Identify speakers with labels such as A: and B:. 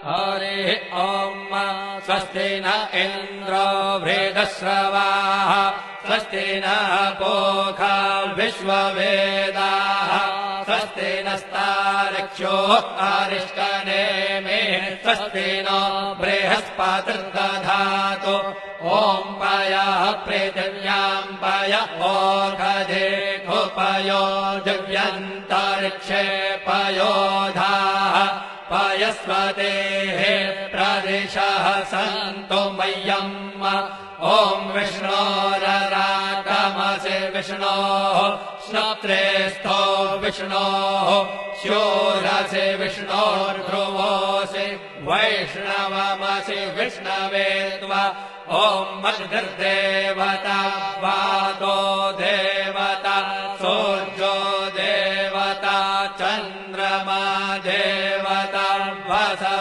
A: हरिः ॐ स्वस्ति न इन्द्रो वृद्धश्रवाः स्वस्ति नः पूषा विश्ववेदाः स्वस्ति नस्तार्क्ष्यो अरिष्टनेमिः स्वस्ति नो बृहस्पतिर्दधातु ॐ पयः पृथिव्याम् पय ओषधेऽपयो दिव्यन्तरिक्षे पयोधाः पयस्वतेः प्रदिशः सन्तु मह्यम् ॐ विष्णोररागमसि विष्णोः श्रोत्रेस्थो विष्णोः शूरसि विष्णोर्ध्रुवोऽसि वैष्णवमसि विष्णवे त्वा ॐ मद्गर्देवता वादो देवता सूर्यो देवता चन्द्रमा देवता वसवो